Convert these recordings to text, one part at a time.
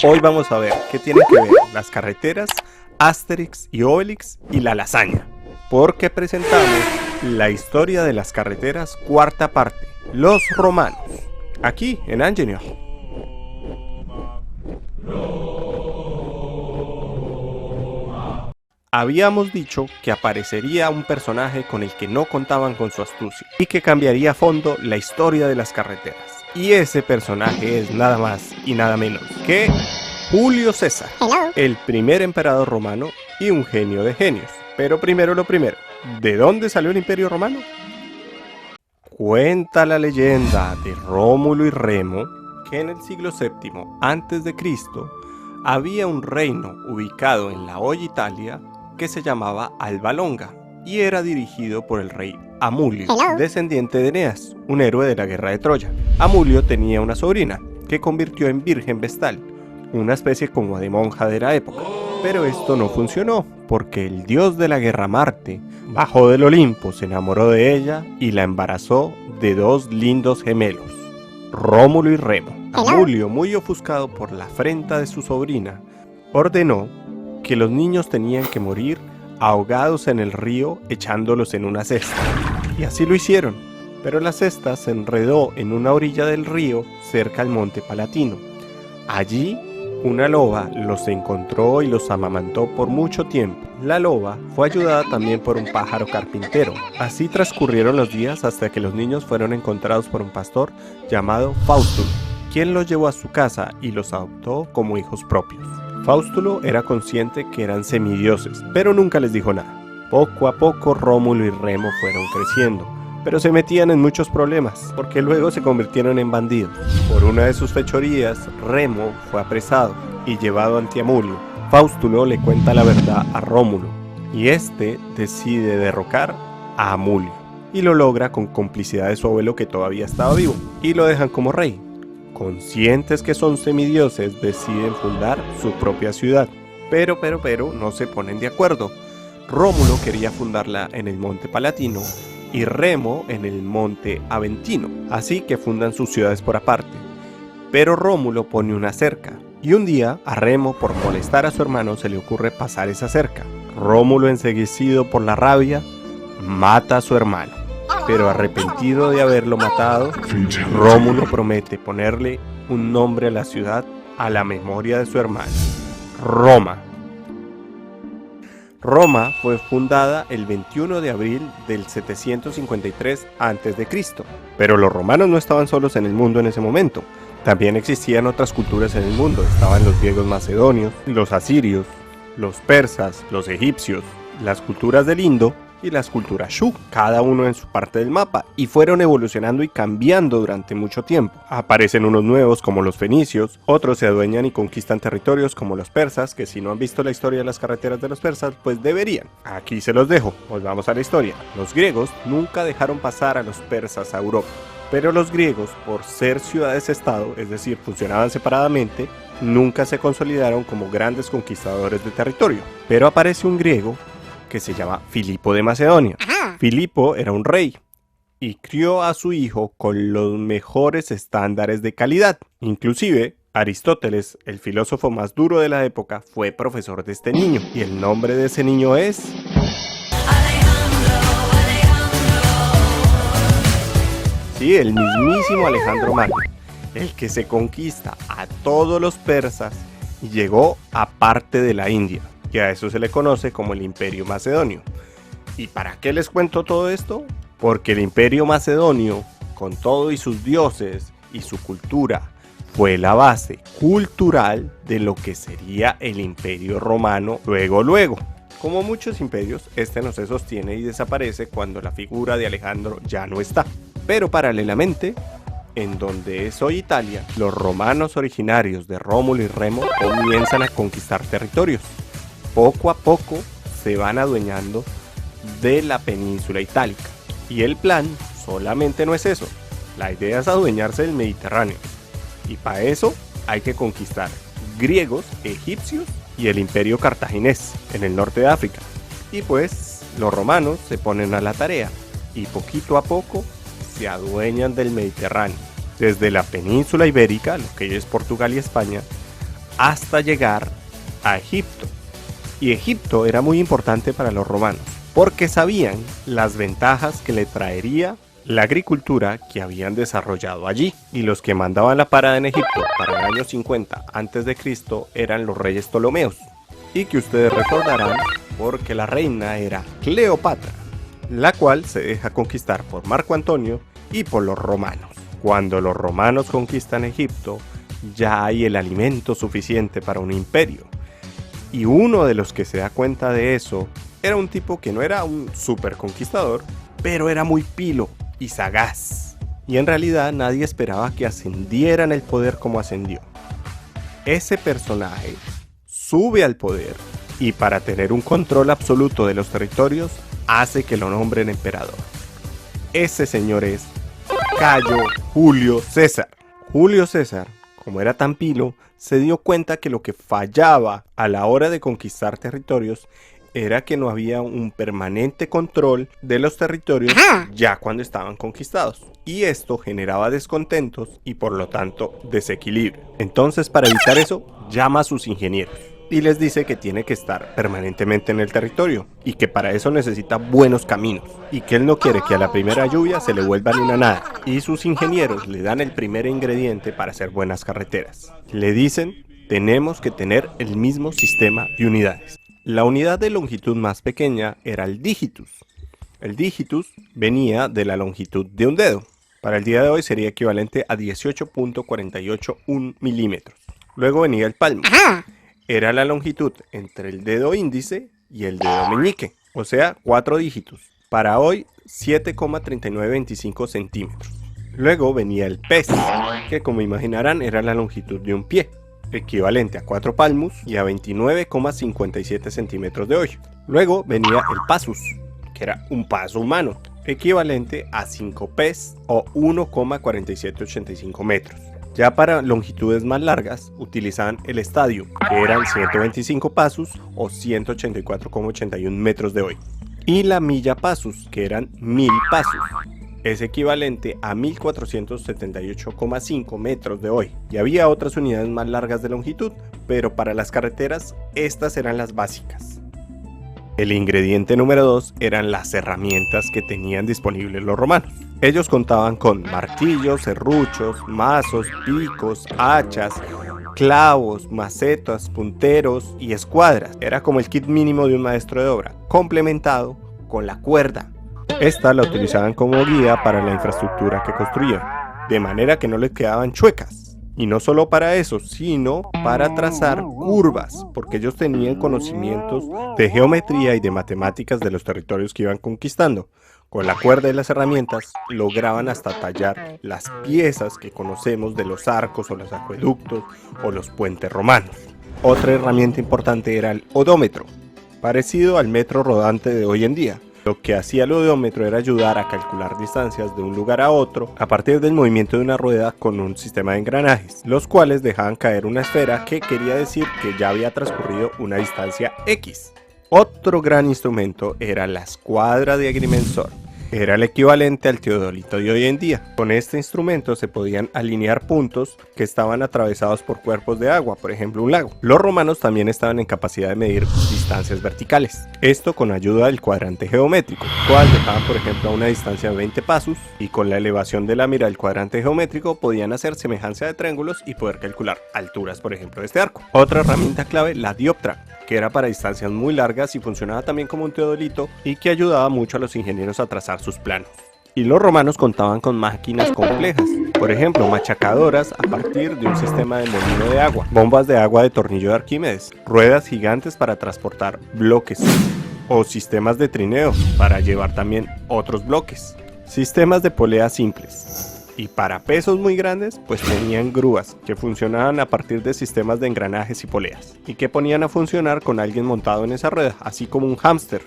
Hoy vamos a ver qué tienen que ver las carreteras, Asterix y Obelix y la lasaña. Porque presentamos la historia de las carreteras, cuarta parte, los romanos, aquí en Angenieur. Habíamos dicho que aparecería un personaje con el que no contaban con su astucia y que cambiaría a fondo la historia de las carreteras. Y ese personaje es nada más y nada menos que Julio César, el primer emperador romano y un genio de genios. Pero primero lo primero, ¿de dónde salió el Imperio Romano? Cuenta la leyenda de Rómulo y Remo que en el siglo VII a.C. había un reino ubicado en la hoy Italia que se llamaba Alba Longa y era dirigido por el rey Amulio, descendiente de Eneas, un héroe de la guerra de Troya. Amulio tenía una sobrina que convirtió en virgen vestal, una especie como de monja de la época. Pero esto no funcionó, porque el dios de la guerra Marte bajó del Olimpo, se enamoró de ella y la embarazó de dos lindos gemelos, Rómulo y Remo. Amulio, muy ofuscado por la afrenta de su sobrina, ordenó que los niños tenían que morir ahogados en el río echándolos en una cesta. Y así lo hicieron, pero la cesta se enredó en una orilla del río cerca al monte Palatino. Allí una loba los encontró y los amamantó por mucho tiempo. La loba fue ayudada también por un pájaro carpintero. Así transcurrieron los días hasta que los niños fueron encontrados por un pastor llamado Faustulo, quien los llevó a su casa y los adoptó como hijos propios. Faustulo era consciente que eran semidioses, pero nunca les dijo nada. Poco a poco Rómulo y Remo fueron creciendo, pero se metían en muchos problemas, porque luego se convirtieron en bandidos. Por una de sus fechorías, Remo fue apresado y llevado ante Amulio. Faustulo le cuenta la verdad a Rómulo, y este decide derrocar a Amulio, y lo logra con complicidad de su abuelo que todavía estaba vivo, y lo dejan como rey. Conscientes que son semidioses, deciden fundar su propia ciudad, pero no se ponen de acuerdo. Rómulo quería fundarla en el monte Palatino y Remo en el monte Aventino, así que fundan sus ciudades por aparte. Pero Rómulo pone una cerca, y un día a Remo, por molestar a su hermano, se le ocurre pasar esa cerca. Rómulo, enceguecido por la rabia, mata a su hermano. Pero arrepentido de haberlo matado, Rómulo promete ponerle un nombre a la ciudad a la memoria de su hermano: Roma. Roma fue fundada el 21 de abril del 753 a.C., pero los romanos no estaban solos en el mundo en ese momento. También existían otras culturas en el mundo. Estaban los griegos macedonios, los asirios, los persas, los egipcios, las culturas del Indo y las culturas Shu, cada uno en su parte del mapa, y fueron evolucionando y cambiando durante mucho tiempo. Aparecen unos nuevos como los fenicios, otros se adueñan y conquistan territorios como los persas, que si no han visto la historia de las carreteras de los persas, pues deberían. Aquí se los dejo, volvamos a la historia. Los griegos nunca dejaron pasar a los persas a Europa, pero los griegos, por ser ciudades-estado, es decir, funcionaban separadamente, nunca se consolidaron como grandes conquistadores de territorio. Pero aparece un griego que se llama Filipo de Macedonia. Filipo era un rey y crió a su hijo con los mejores estándares de calidad. Inclusive, Aristóteles, el filósofo más duro de la época, fue profesor de este niño. Y el nombre de ese niño es sí, el mismísimo Alejandro Magno, el que se conquista a todos los persas y llegó a parte de la India, que a eso se le conoce como el Imperio Macedonio. ¿Y para qué les cuento todo esto? Porque el Imperio Macedonio, con todo y sus dioses y su cultura, fue la base cultural de lo que sería el Imperio Romano luego. Como muchos imperios, este no se sostiene y desaparece cuando la figura de Alejandro ya no está. Pero paralelamente, en donde es hoy Italia, los romanos originarios de Rómulo y Remo comienzan a conquistar territorios. Poco a poco se van adueñando de la península itálica. Y el plan solamente no es eso. La idea es adueñarse del Mediterráneo. Y para eso hay que conquistar griegos, egipcios y el imperio cartaginés en el norte de África. Y pues los romanos se ponen a la tarea y poquito a poco se adueñan del Mediterráneo. Desde la península ibérica, lo que es Portugal y España, hasta llegar a Egipto. Y Egipto era muy importante para los romanos, porque sabían las ventajas que le traería la agricultura que habían desarrollado allí. Y los que mandaban la parada en Egipto para el año 50 a.C. eran los reyes Ptolomeos, y que ustedes recordarán porque la reina era Cleopatra, la cual se deja conquistar por Marco Antonio y por los romanos. Cuando los romanos conquistan Egipto, ya hay el alimento suficiente para un imperio. Y uno de los que se da cuenta de eso era un tipo que no era un super conquistador, pero era muy pilo y sagaz. Y en realidad nadie esperaba que ascendiera en el poder como ascendió. Ese personaje sube al poder y para tener un control absoluto de los territorios hace que lo nombren emperador. Ese señor es Cayo Julio César. Julio César, como era tan pilo, se dio cuenta que lo que fallaba a la hora de conquistar territorios era que no había un permanente control de los territorios ya cuando estaban conquistados. Y esto generaba descontentos y por lo tanto desequilibrio. Entonces, para evitar eso, llama a sus ingenieros y les dice que tiene que estar permanentemente en el territorio y que para eso necesita buenos caminos y que él no quiere que a la primera lluvia se le vuelvan una nada. Y sus ingenieros le dan el primer ingrediente para hacer buenas carreteras. Le dicen, tenemos que tener el mismo sistema de unidades. La unidad de longitud más pequeña era el digitus. El digitus venía de la longitud de un dedo. Para el día de hoy sería equivalente a 18.481 milímetros. Luego venía el palmo. Era la longitud entre el dedo índice y el dedo meñique, o sea, 4 dígitos. Para hoy, 7,3925 centímetros. Luego venía el pes, que como imaginarán era la longitud de un pie, equivalente a 4 palmos y a 29,57 centímetros de hoy. Luego venía el passus, que era un paso humano, equivalente a 5 pes o 1,4785 metros. Ya para longitudes más largas utilizaban el estadio, que eran 125 pasos o 184,81 metros de hoy. Y la milla passus, que eran 1000 pasos. Es equivalente a 1478,5 metros de hoy. Y había otras unidades más largas de longitud, pero para las carreteras estas eran las básicas. El ingrediente número 2 eran las herramientas que tenían disponibles los romanos. Ellos contaban con martillos, serruchos, mazos, picos, hachas, clavos, macetas, punteros y escuadras. Era como el kit mínimo de un maestro de obra, complementado con la cuerda. Esta la utilizaban como guía para la infraestructura que construían, de manera que no les quedaban chuecas. Y no solo para eso, sino para trazar curvas, porque ellos tenían conocimientos de geometría y de matemáticas de los territorios que iban conquistando. Con la cuerda y las herramientas lograban hasta tallar las piezas que conocemos de los arcos o los acueductos o los puentes romanos. Otra herramienta importante era el odómetro, parecido al metro rodante de hoy en día. Lo que hacía el odómetro era ayudar a calcular distancias de un lugar a otro a partir del movimiento de una rueda con un sistema de engranajes, los cuales dejaban caer una esfera que quería decir que ya había transcurrido una distancia X. Otro gran instrumento era la escuadra de agrimensor. Era el equivalente al teodolito de hoy en día. Con este instrumento se podían alinear puntos que estaban atravesados por cuerpos de agua, por ejemplo un lago. Los romanos también estaban en capacidad de medir distancias verticales. Esto con ayuda del cuadrante geométrico, cual dejaban por ejemplo a una distancia de 20 pasos y con la elevación de la mira del cuadrante geométrico podían hacer semejanza de triángulos y poder calcular alturas, por ejemplo, de este arco. Otra herramienta clave, la dioptra, que era para distancias muy largas y funcionaba también como un teodolito y que ayudaba mucho a los ingenieros a trazar sus planos. Y los romanos contaban con máquinas complejas, por ejemplo machacadoras a partir de un sistema de molino de agua, bombas de agua de tornillo de Arquímedes, ruedas gigantes para transportar bloques o sistemas de trineo para llevar también otros bloques, sistemas de polea simples. Y para pesos muy grandes, pues tenían grúas que funcionaban a partir de sistemas de engranajes y poleas y que ponían a funcionar con alguien montado en esa rueda, así como un hámster.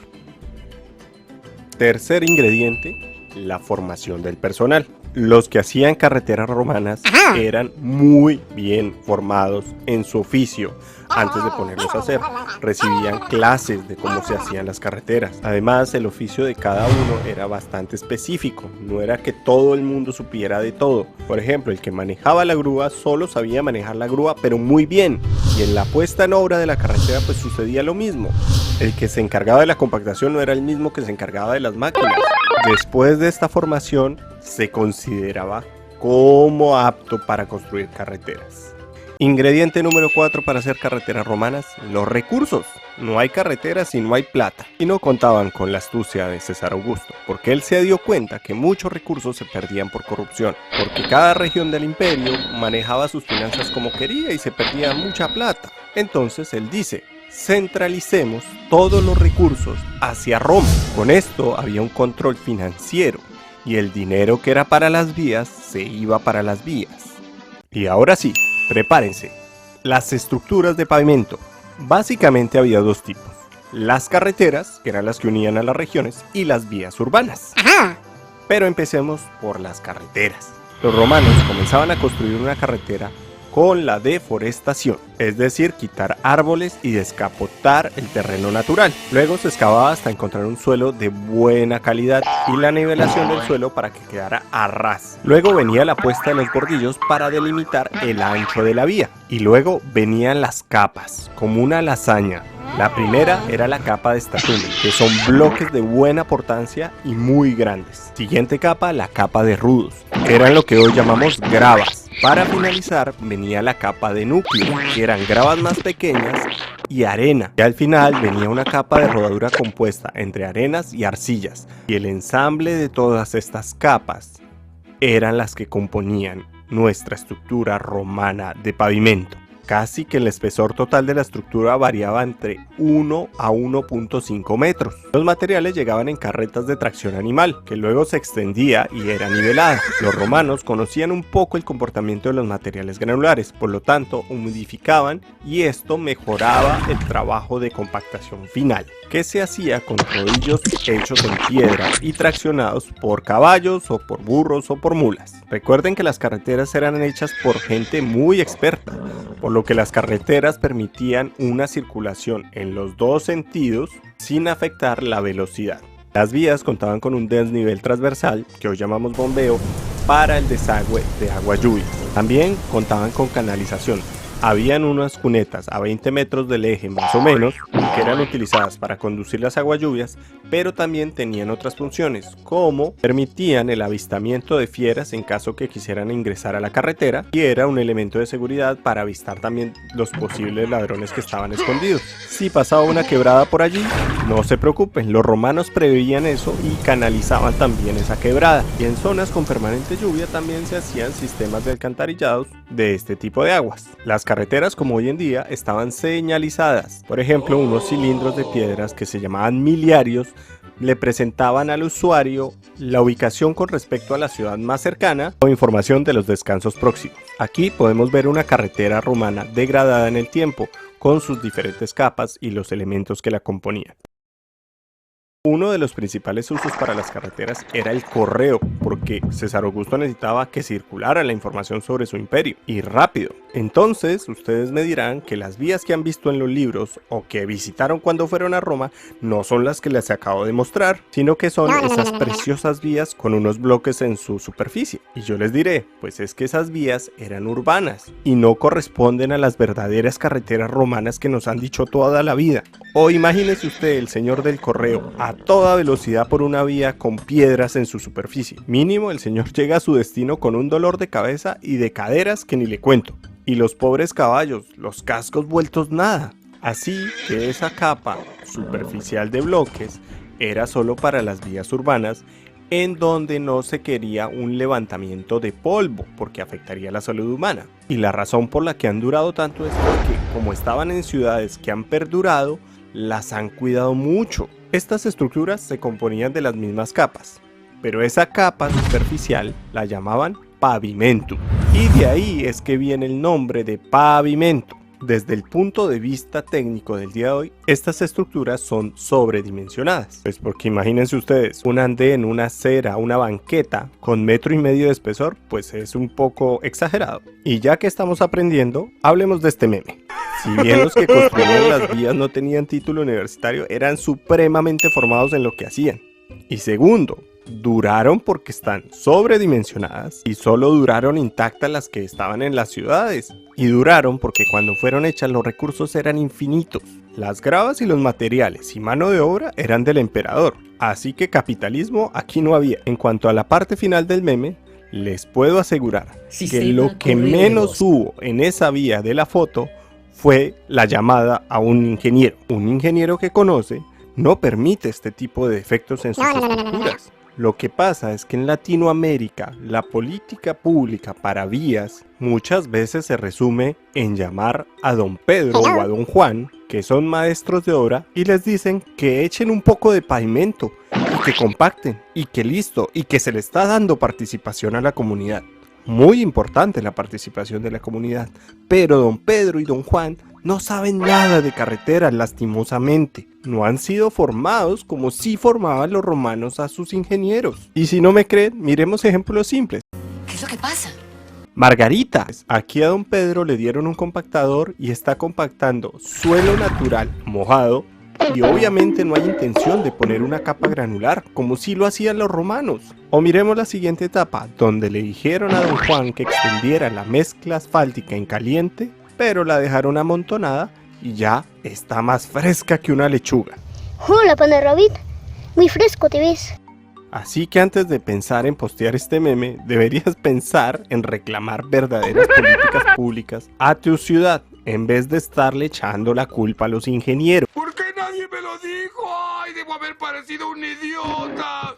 Tercer ingrediente, la formación del personal. Los que hacían carreteras romanas eran muy bien formados en su oficio. Antes de ponerlos a hacer, recibían clases de cómo se hacían las carreteras. Además, el oficio de cada uno era bastante específico. No era que todo el mundo supiera de todo. Por ejemplo, el que manejaba la grúa solo sabía manejar la grúa, pero muy bien. Y en la puesta en obra de la carretera pues sucedía lo mismo. El que se encargaba de la compactación no era el mismo que se encargaba de las máquinas. Después de esta formación, se consideraba como apto para construir carreteras. Ingrediente número 4 para hacer carreteras romanas: los recursos. No hay carreteras si no hay plata. Y no contaban con la astucia de César Augusto, porque él se dio cuenta que muchos recursos se perdían por corrupción, porque cada región del imperio manejaba sus finanzas como quería y se perdía mucha plata. Entonces él dice: centralicemos todos los recursos hacia Roma. Con esto había un control financiero y el dinero que era para las vías se iba para las vías. Y ahora sí, prepárense. Las estructuras de pavimento. Básicamente había dos tipos: las carreteras, que eran las que unían a las regiones, y las vías urbanas. Pero empecemos por las carreteras. Los romanos comenzaban a construir una carretera con la deforestación, es decir, quitar árboles y descapotar el terreno natural. Luego se excavaba hasta encontrar un suelo de buena calidad y la nivelación del suelo para que quedara a ras. Luego venía la puesta de los bordillos para delimitar el ancho de la vía. Y luego venían las capas, como una lasaña. La primera era la capa de estatumen, que son bloques de buena portancia y muy grandes. Siguiente capa, la capa de rudos, que eran lo que hoy llamamos gravas. Para finalizar venía la capa de núcleo, que eran gravas más pequeñas, y arena. Y al final venía una capa de rodadura compuesta entre arenas y arcillas. Y el ensamble de todas estas capas eran las que componían nuestra estructura romana de pavimento. Casi que el espesor total de la estructura variaba entre 1 a 1.5 metros. Los materiales llegaban en carretas de tracción animal, que luego se extendía y era nivelada. Los romanos conocían un poco el comportamiento de los materiales granulares, por lo tanto humidificaban, y esto mejoraba el trabajo de compactación final, que se hacía con rodillos hechos en piedra y traccionados por caballos o por burros o por mulas. Recuerden que las carreteras eran hechas por gente muy experta, por lo que las carreteras permitían una circulación en los dos sentidos sin afectar la velocidad. Las vías contaban con un desnivel transversal, que hoy llamamos bombeo, para el desagüe de agua lluvia. También contaban con canalización. Habían unas cunetas a 20 metros del eje más o menos, que eran utilizadas para conducir las aguas lluvias, pero también tenían otras funciones, como permitían el avistamiento de fieras en caso que quisieran ingresar a la carretera, y era un elemento de seguridad para avistar también los posibles ladrones que estaban escondidos. Si pasaba una quebrada por allí, no se preocupen, los romanos preveían eso y canalizaban también esa quebrada, y en zonas con permanente lluvia también se hacían sistemas de alcantarillados de este tipo de aguas. Las carreteras, como hoy en día, estaban señalizadas. Por ejemplo, unos cilindros de piedras que se llamaban miliarios le presentaban al usuario la ubicación con respecto a la ciudad más cercana o información de los descansos próximos. Aquí podemos ver una carretera romana degradada en el tiempo, con sus diferentes capas y los elementos que la componían. Uno de los principales usos para las carreteras era el correo, porque César Augusto necesitaba que circulara la información sobre su imperio, y rápido. Entonces, ustedes me dirán que las vías que han visto en los libros o que visitaron cuando fueron a Roma no son las que les acabo de mostrar, sino que son esas preciosas vías con unos bloques en su superficie. Y yo les diré, pues es que esas vías eran urbanas y no corresponden a las verdaderas carreteras romanas que nos han dicho toda la vida. O imagínese usted el señor del correo a toda velocidad por una vía con piedras en su superficie. Mínimo el señor llega a su destino con un dolor de cabeza y de caderas que ni le cuento. Y los pobres caballos, los cascos vueltos nada. Así que esa capa superficial de bloques era solo para las vías urbanas, en donde no se quería un levantamiento de polvo porque afectaría la salud humana. Y la razón por la que han durado tanto es porque, como estaban en ciudades que han perdurado, las han cuidado mucho. Estas estructuras se componían de las mismas capas, pero esa capa superficial la llamaban pavimento, y de ahí es que viene el nombre de pavimento. Desde el punto de vista técnico del día de hoy, estas estructuras son sobredimensionadas. Pues porque imagínense ustedes, un andén, una acera, una banqueta con 1,5 metros de espesor, pues es un poco exagerado. Y ya que estamos aprendiendo, hablemos de este meme. Si bien los que construían las vías no tenían título universitario, eran supremamente formados en lo que hacían. Y segundo, duraron porque están sobredimensionadas y solo duraron intactas las que estaban en las ciudades. Y duraron porque cuando fueron hechas los recursos eran infinitos. Las gravas y los materiales y mano de obra eran del emperador. Así que capitalismo aquí no había. En cuanto a la parte final del meme, les puedo asegurar que lo que menos hubo en esa vía de la foto fue la llamada a un ingeniero. Un ingeniero que conoce no permite este tipo de defectos en sus estructuras. Lo que pasa es que en Latinoamérica la política pública para vías muchas veces se resume en llamar a don Pedro o a don Juan, que son maestros de obra, y les dicen que echen un poco de pavimento y que compacten y que listo y que se le está dando participación a la comunidad. Muy importante la participación de la comunidad, pero don Pedro y don Juan no saben nada de carreteras, lastimosamente. No han sido formados como sí formaban los romanos a sus ingenieros. Y si no me creen, miremos ejemplos simples. ¿Qué es lo que pasa? Margarita. Aquí a don Pedro le dieron un compactador y está compactando suelo natural mojado. Y obviamente no hay intención de poner una capa granular, como sí lo hacían los romanos. O miremos la siguiente etapa, donde le dijeron a don Juan que extendiera la mezcla asfáltica en caliente, pero la dejaron amontonada y ya está más fresca que una lechuga. Hola, pana Rabbit, muy fresco te ves. Así que antes de pensar en postear este meme, deberías pensar en reclamar verdaderas políticas públicas a tu ciudad, en vez de estarle echando la culpa a los ingenieros. ¿Por qué nadie me lo dijo? ¡Ay, debo haber parecido un idiota!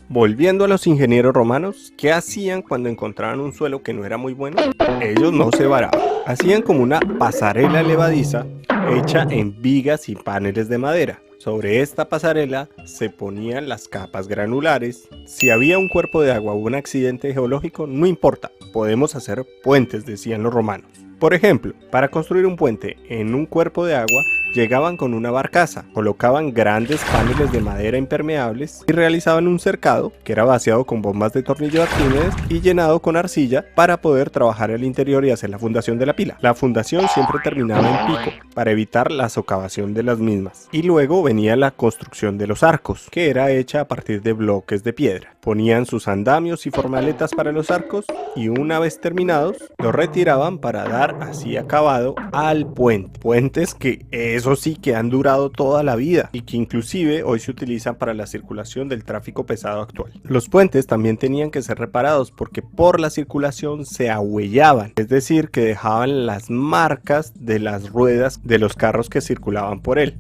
Volviendo a los ingenieros romanos, ¿qué hacían cuando encontraban un suelo que no era muy bueno? Ellos no se varaban. Hacían como una pasarela levadiza hecha en vigas y paneles de madera. Sobre esta pasarela se ponían las capas granulares. Si había un cuerpo de agua o un accidente geológico, no importa, podemos hacer puentes, decían los romanos. Por ejemplo, para construir un puente en un cuerpo de agua, llegaban con una barcaza, colocaban grandes paneles de madera impermeables y realizaban un cercado que era vaciado con bombas de tornillo de Arquímedes y llenado con arcilla para poder trabajar el interior y hacer la fundación de la pila. La fundación siempre terminaba en pico para evitar la socavación de las mismas. Y luego venía la construcción de los arcos, que era hecha a partir de bloques de piedra. Ponían sus andamios y formaletas para los arcos y una vez terminados, los retiraban para dar así acabado al puente. Puentes que eso sí que han durado toda la vida y que inclusive hoy se utilizan para la circulación del tráfico pesado actual. Los puentes también tenían que ser reparados porque por la circulación se ahuellaban, es decir, que dejaban las marcas de las ruedas de los carros que circulaban por él.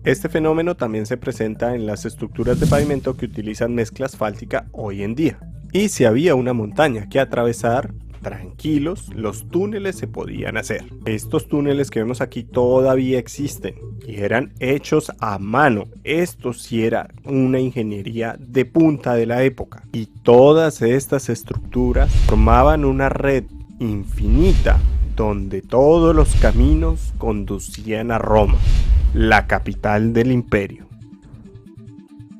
Este fenómeno también se presenta en las estructuras de pavimento que utilizan mezcla asfáltica hoy en día. Y si había una montaña que atravesar, tranquilos, los túneles se podían hacer. Estos túneles que vemos aquí todavía existen y eran hechos a mano. Esto sí era una ingeniería de punta de la época. Y todas estas estructuras formaban una red infinita donde todos los caminos conducían a Roma, la capital del imperio.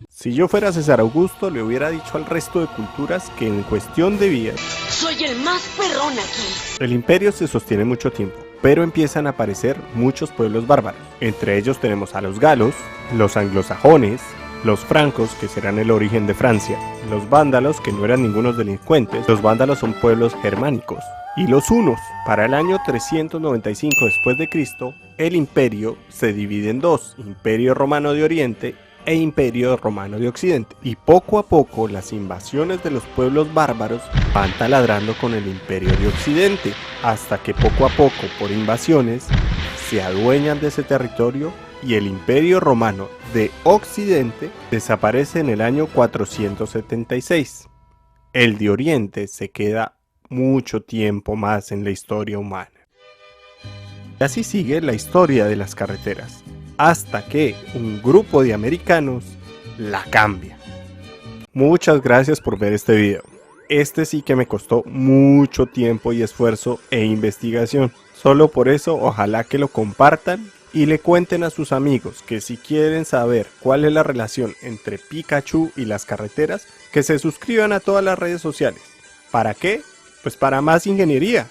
Si yo fuera César Augusto, le hubiera dicho al resto de culturas que en cuestión de vías, Soy el más perrón aquí. el imperio se sostiene mucho tiempo, pero empiezan a aparecer muchos pueblos bárbaros. Entre ellos tenemos a los galos, los anglosajones, los francos, que serán el origen de Francia, los vándalos, que no eran ningunos delincuentes. Los vándalos son pueblos germánicos. Y los hunos. Para el año 395 después de Cristo, el imperio se divide en dos: Imperio Romano de Oriente e Imperio Romano de Occidente. Y poco a poco las invasiones de los pueblos bárbaros van taladrando con el Imperio de Occidente, hasta que poco a poco, por invasiones, se adueñan de ese territorio y el Imperio Romano de Occidente desaparece en el año 476. El de Oriente se queda mucho tiempo más en la historia humana. Y así sigue la historia de las carreteras, hasta que un grupo de americanos la cambia. Muchas gracias por ver este video. Este sí que me costó mucho tiempo y esfuerzo e investigación. Solo por eso, ojalá que lo compartan y le cuenten a sus amigos que si quieren saber cuál es la relación entre Pikachu y las carreteras, que se suscriban a todas las redes sociales. ¿Para qué? Pues para más ingeniería.